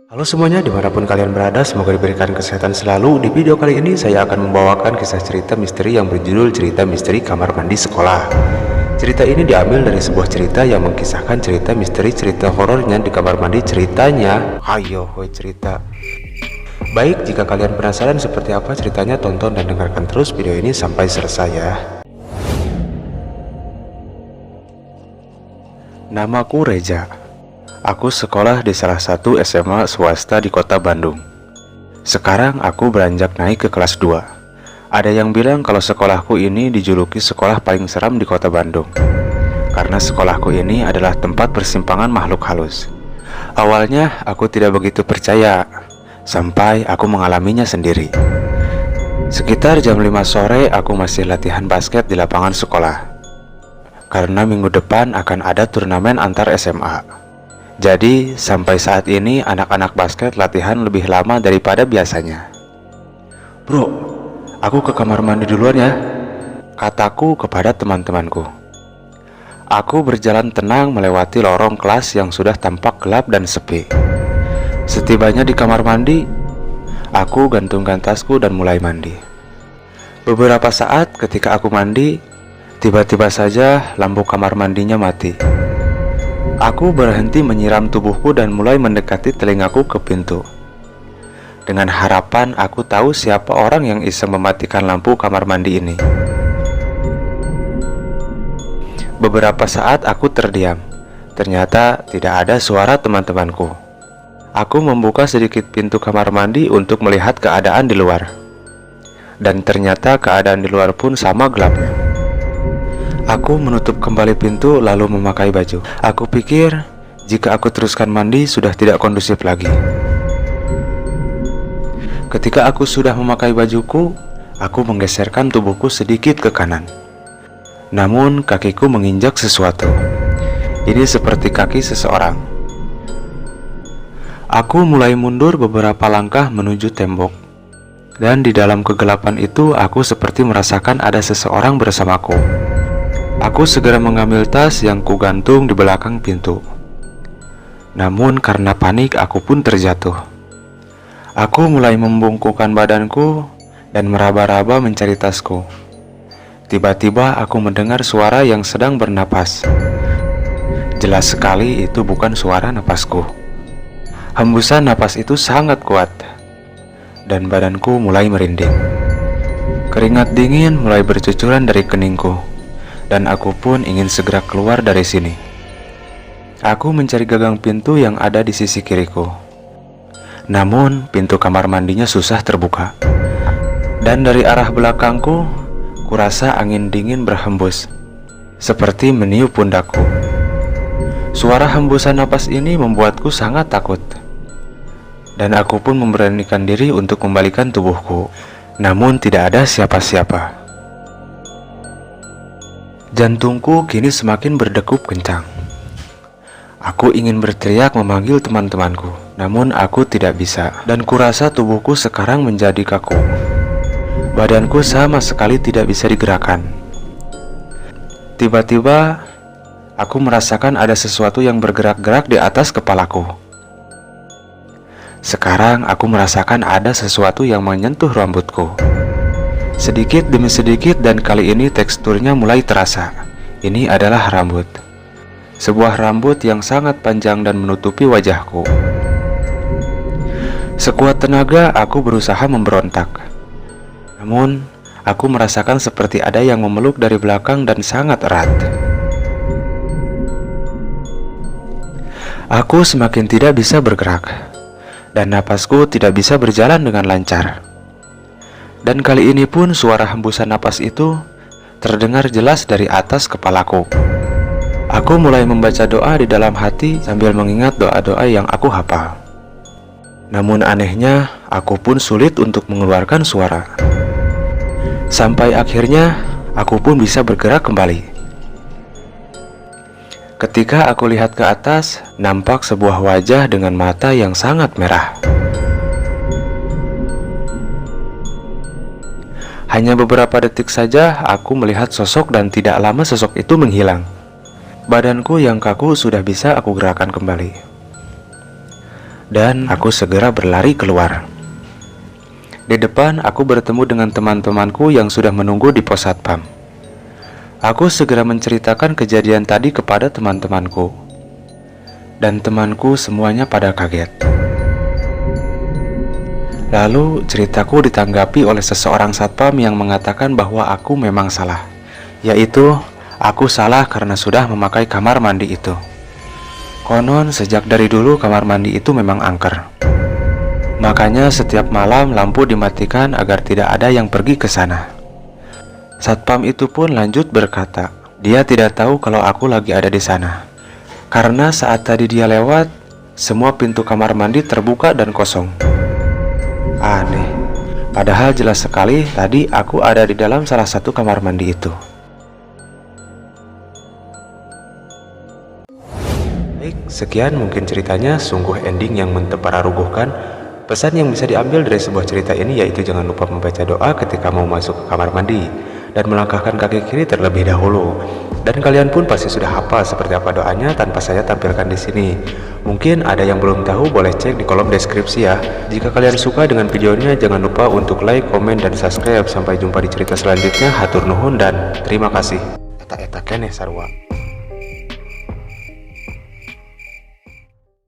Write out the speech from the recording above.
Halo semuanya, dimanapun kalian berada, semoga diberikan kesehatan selalu. Di video kali ini saya akan membawakan kisah cerita misteri yang berjudul Cerita Misteri Kamar Mandi Sekolah. Cerita ini diambil dari sebuah cerita yang mengisahkan cerita misteri cerita horornya di kamar mandi. Ceritanya, ayo hoi cerita. Baik, jika kalian penasaran seperti apa ceritanya, tonton dan dengarkan terus video ini sampai selesai ya. Namaku Reza. Aku sekolah di salah satu SMA swasta di kota Bandung. Sekarang aku beranjak naik ke kelas 2. Ada yang bilang kalau sekolahku ini dijuluki sekolah paling seram di kota Bandung, karena sekolahku ini adalah tempat persimpangan makhluk halus. Awalnya aku tidak begitu percaya, sampai aku mengalaminya sendiri. Sekitar jam 5 sore aku masih latihan basket di lapangan sekolah, karena minggu depan akan ada turnamen antar SMA. Jadi, sampai saat ini anak-anak basket latihan lebih lama daripada biasanya. Bro, aku ke kamar mandi duluan ya, kataku kepada teman-temanku. Aku berjalan tenang melewati lorong kelas yang sudah tampak gelap dan sepi. Setibanya di kamar mandi, aku gantungkan tasku dan mulai mandi. Beberapa saat ketika aku mandi, tiba-tiba saja lampu kamar mandinya mati. Aku berhenti menyiram tubuhku dan mulai mendekati telingaku ke pintu, dengan harapan aku tahu siapa orang yang iseng mematikan lampu kamar mandi ini. Beberapa saat aku terdiam. Ternyata tidak ada suara teman-temanku. Aku membuka sedikit pintu kamar mandi untuk melihat keadaan di luar, dan ternyata keadaan di luar pun sama gelapnya. Aku menutup kembali pintu lalu memakai baju. Aku pikir jika aku teruskan mandi sudah tidak kondusif lagi. Ketika aku sudah memakai bajuku, aku menggeserkan tubuhku sedikit ke kanan. Namun kakiku menginjak sesuatu. Ini seperti kaki seseorang. Aku mulai mundur beberapa langkah menuju tembok. Dan di dalam kegelapan itu aku seperti merasakan ada seseorang bersamaku. Aku segera mengambil tas yang kugantung di belakang pintu. Namun karena panik aku pun terjatuh. Aku mulai membungkukkan badanku dan meraba-raba mencari tasku. Tiba-tiba aku mendengar suara yang sedang bernapas. Jelas sekali itu bukan suara napasku. Hembusan napas itu sangat kuat, dan badanku mulai merinding. Keringat dingin mulai bercucuran dari keningku, dan aku pun ingin segera keluar dari sini. Aku mencari gagang pintu yang ada di sisi kiriku. Namun pintu kamar mandinya susah terbuka. Dan dari arah belakangku, kurasa angin dingin berhembus, seperti meniup pundakku. Suara hembusan napas ini membuatku sangat takut. Dan aku pun memberanikan diri untuk membalikan tubuhku. Namun tidak ada siapa-siapa. Jantungku kini semakin berdegup kencang. Aku ingin berteriak memanggil teman-temanku, namun aku tidak bisa. Dan kurasa tubuhku sekarang menjadi kaku. Badanku sama sekali tidak bisa digerakkan. Tiba-tiba, aku merasakan ada sesuatu yang bergerak-gerak di atas kepalaku. Sekarang aku merasakan ada sesuatu yang menyentuh rambutku. Sedikit demi sedikit, dan kali ini teksturnya mulai terasa. Ini adalah rambut. Sebuah rambut yang sangat panjang dan menutupi wajahku. Sekuat tenaga aku berusaha memberontak. Namun, aku merasakan seperti ada yang memeluk dari belakang dan sangat erat. Aku semakin tidak bisa bergerak, dan napasku tidak bisa berjalan dengan lancar. Dan kali ini pun suara hembusan napas itu terdengar jelas dari atas kepalaku. Aku mulai membaca doa di dalam hati sambil mengingat doa-doa yang aku hafal. Namun anehnya, aku pun sulit untuk mengeluarkan suara. Sampai akhirnya, aku pun bisa bergerak kembali. Ketika aku lihat ke atas, nampak sebuah wajah dengan mata yang sangat merah. Hanya beberapa detik saja aku melihat sosok dan tidak lama sosok itu menghilang. Badanku yang kaku sudah bisa aku gerakkan kembali. dan aku segera berlari keluar. Di depan, aku bertemu dengan teman-temanku yang sudah menunggu di pos satpam. Aku segera menceritakan kejadian tadi kepada teman-temanku, dan temanku semuanya pada kaget. Lalu ceritaku ditanggapi oleh seseorang satpam yang mengatakan bahwa aku memang salah, yaitu aku salah karena sudah memakai kamar mandi itu. Konon sejak dari dulu kamar mandi itu memang angker. Makanya setiap malam lampu dimatikan agar tidak ada yang pergi ke sana. Satpam itu pun lanjut berkata, dia tidak tahu kalau aku lagi ada di sana. Karena saat tadi dia lewat, semua pintu kamar mandi terbuka dan kosong. Aneh, padahal jelas sekali tadi aku ada di dalam salah satu kamar mandi itu. Baik, sekian mungkin ceritanya, sungguh ending yang mentepararuguhkan. Pesan yang bisa diambil dari sebuah cerita ini yaitu jangan lupa membaca doa ketika mau masuk ke kamar mandi dan melangkahkan kaki kiri terlebih dahulu. Dan kalian pun pasti sudah hafal seperti apa doanya tanpa saya tampilkan di sini. Mungkin ada yang belum tahu, boleh cek di kolom deskripsi ya. Jika kalian suka dengan videonya, jangan lupa untuk like, komen, dan subscribe. Sampai jumpa di cerita selanjutnya. Hatur nuhun dan terima kasih. Eta kene sarua.